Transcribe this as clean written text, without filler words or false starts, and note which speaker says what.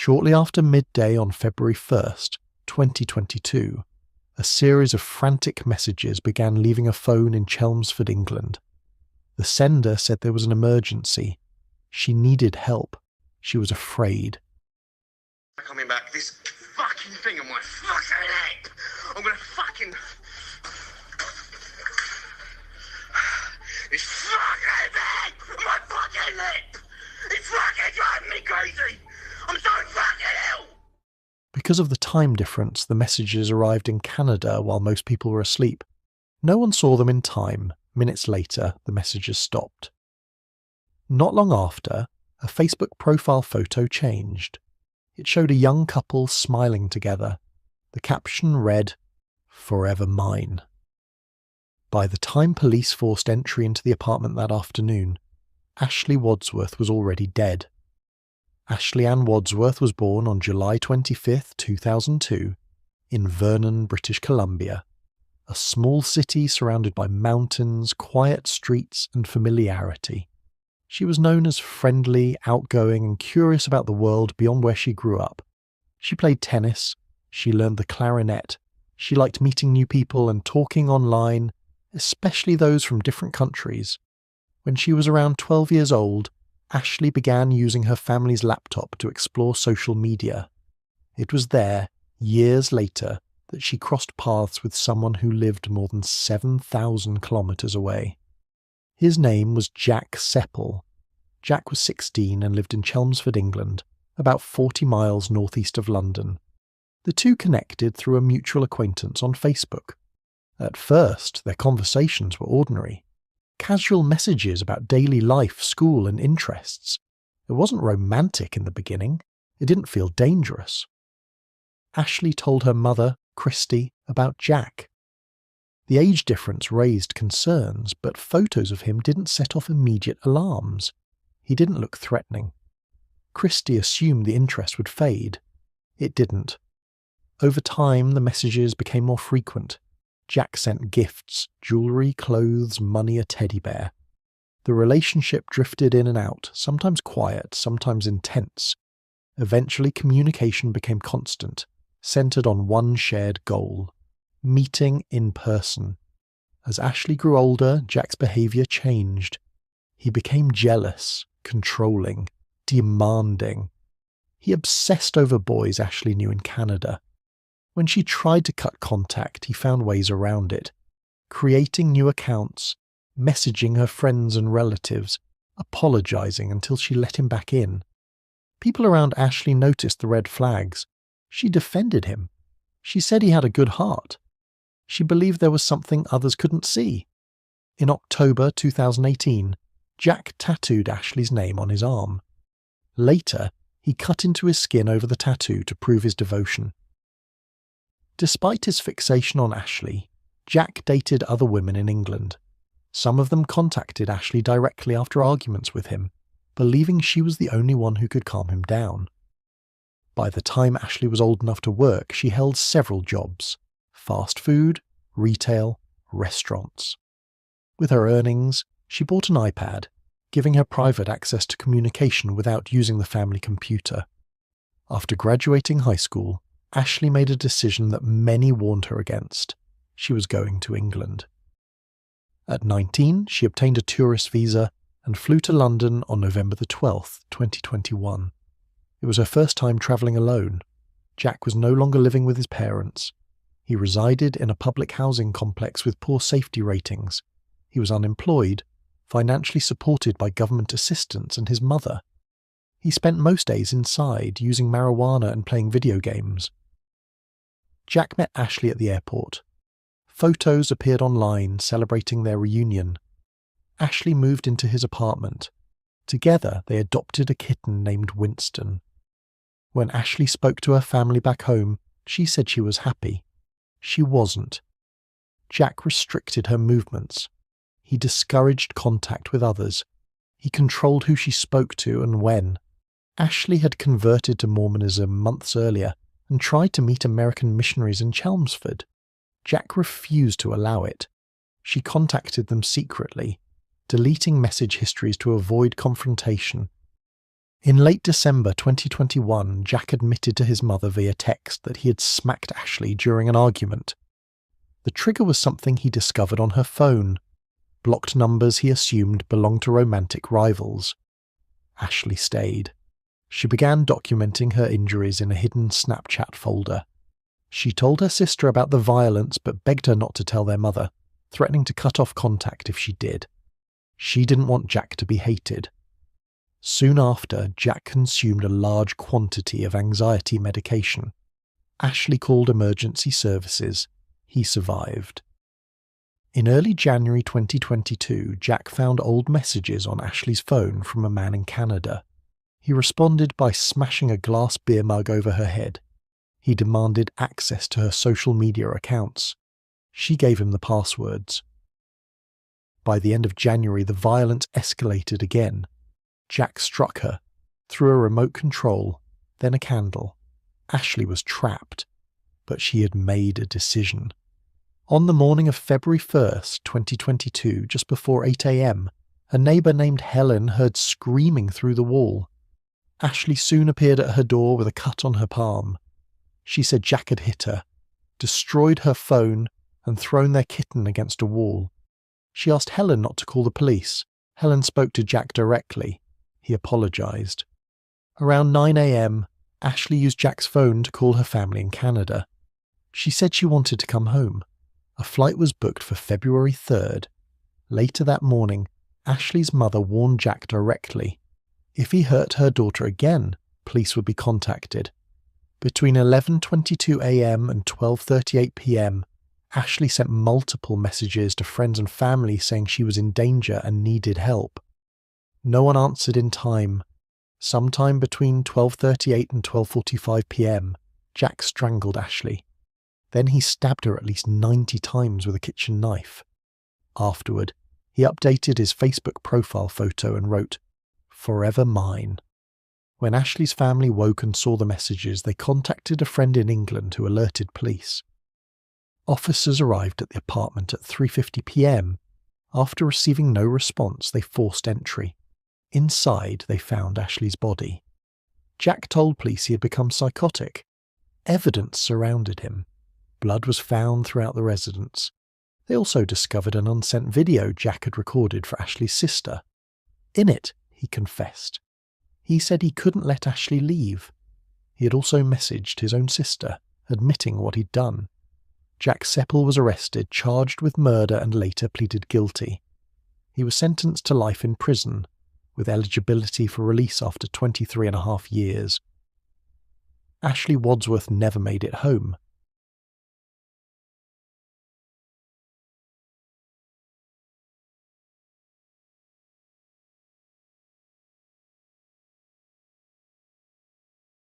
Speaker 1: Shortly after midday on February 1st, 2022, a series of frantic messages began leaving a phone in Chelmsford, England. The sender said there was an emergency. She needed help. She was afraid.
Speaker 2: Coming back, this fucking thing on my fucking lip! I'm gonna fucking... It's fucking big! On my fucking lip! It's fucking driving me crazy! I'm so fucking ill!
Speaker 1: Because of the time difference, the messages arrived in Canada while most people were asleep. No one saw them in time. Minutes later, the messages stopped. Not long after, a Facebook profile photo changed. It showed a young couple smiling together. The caption read, "Forever mine." By the time police forced entry into the apartment that afternoon, Ashley Wadsworth was already dead. Ashley Ann Wadsworth was born on July 25, 2002, in Vernon, British Columbia, a small city surrounded by mountains, quiet streets, and familiarity. She was known as friendly, outgoing, and curious about the world beyond where she grew up. She played tennis, she learned the clarinet, she liked meeting new people and talking online, especially those from different countries. When she was around 12 years old, Ashley began using her family's laptop to explore social media. It was there, years later, that she crossed paths with someone who lived more than 7,000 kilometers away. His name was Jack Seppel. Jack was 16 and lived in Chelmsford, England, about 40 miles northeast of London. The two connected through a mutual acquaintance on Facebook. At first, their conversations were ordinary. Casual messages about daily life, school, and interests. It wasn't romantic in the beginning. It didn't feel dangerous. Ashley told her mother, Christy, about Jack. The age difference raised concerns, but photos of him didn't set off immediate alarms. He didn't look threatening. Christy assumed the interest would fade. It didn't. Over time, the messages became more frequent. Jack sent gifts, jewellery, clothes, money, a teddy bear. The relationship drifted in and out, sometimes quiet, sometimes intense. Eventually, communication became constant, centred on one shared goal: meeting in person. As Ashley grew older, Jack's behaviour changed. He became jealous, controlling, demanding. He obsessed over boys Ashley knew in Canada. When she tried to cut contact, he found ways around it, creating new accounts, messaging her friends and relatives, apologising until she let him back in. People around Ashley noticed the red flags. She defended him. She said he had a good heart. She believed there was something others couldn't see. In October 2018, Jack tattooed Ashley's name on his arm. Later, he cut into his skin over the tattoo to prove his devotion. Despite his fixation on Ashley, Jack dated other women in England. Some of them contacted Ashley directly after arguments with him, believing she was the only one who could calm him down. By the time Ashley was old enough to work, she held several jobs: fast food, retail, restaurants. With her earnings, she bought an iPad, giving her private access to communication without using the family computer. After graduating high school, Ashley made a decision that many warned her against. She was going to England. At 19, she obtained a tourist visa and flew to London on November the 12th, 2021. It was her first time travelling alone. Jack was no longer living with his parents. He resided in a public housing complex with poor safety ratings. He was unemployed, financially supported by government assistance and his mother. He spent most days inside, using marijuana and playing video games. Jack met Ashley at the airport. Photos appeared online celebrating their reunion. Ashley moved into his apartment. Together, they adopted a kitten named Winston. When Ashley spoke to her family back home, she said she was happy. She wasn't. Jack restricted her movements. He discouraged contact with others. He controlled who she spoke to and when. Ashley had converted to Mormonism months earlier and tried to meet American missionaries in Chelmsford. Jack refused to allow it. She contacted them secretly, deleting message histories to avoid confrontation. In late December 2021, Jack admitted to his mother via text that he had smacked Ashley during an argument. The trigger was something he discovered on her phone, blocked numbers he assumed belonged to romantic rivals. Ashley stayed. She began documenting her injuries in a hidden Snapchat folder. She told her sister about the violence but begged her not to tell their mother, threatening to cut off contact if she did. She didn't want Jack to be hated. Soon after, Jack consumed a large quantity of anxiety medication. Ashley called emergency services. He survived. In early January 2022, Jack found old messages on Ashley's phone from a man in Canada. He responded by smashing a glass beer mug over her head. He demanded access to her social media accounts. She gave him the passwords. By the end of January, the violence escalated again. Jack struck her, threw a remote control, then a candle. Ashley was trapped, but she had made a decision. On the morning of February 1st, 2022, just before 8 a.m., a neighbour named Helen heard screaming through the wall. Ashley soon appeared at her door with a cut on her palm. She said Jack had hit her, destroyed her phone, and thrown their kitten against a wall. She asked Helen not to call the police. Helen spoke to Jack directly. He apologised. Around 9 a.m., Ashley used Jack's phone to call her family in Canada. She said she wanted to come home. A flight was booked for February 3rd. Later that morning, Ashley's mother warned Jack directly. If he hurt her daughter again, police would be contacted. Between 11:22 a.m. and 12:38 p.m., Ashley sent multiple messages to friends and family saying she was in danger and needed help. No one answered in time. Sometime between 12:38 and 12:45 p.m., Jack strangled Ashley. Then he stabbed her at least 90 times with a kitchen knife. Afterward, he updated his Facebook profile photo and wrote, "Forever mine." When Ashley's family woke and saw the messages, they contacted a friend in England who alerted police. Officers arrived at the apartment at 3:50 p.m. After receiving no response, they forced entry. Inside, they found Ashley's body. Jack told police he had become psychotic. Evidence surrounded him. Blood was found throughout the residence. They also discovered an unsent video Jack had recorded for Ashley's sister. In it, he confessed. He said he couldn't let Ashley leave. He had also messaged his own sister, admitting what he'd done. Jack Seppel was arrested, charged with murder, and later pleaded guilty. He was sentenced to life in prison, with eligibility for release after 23.5 years. Ashley Wadsworth never made it home.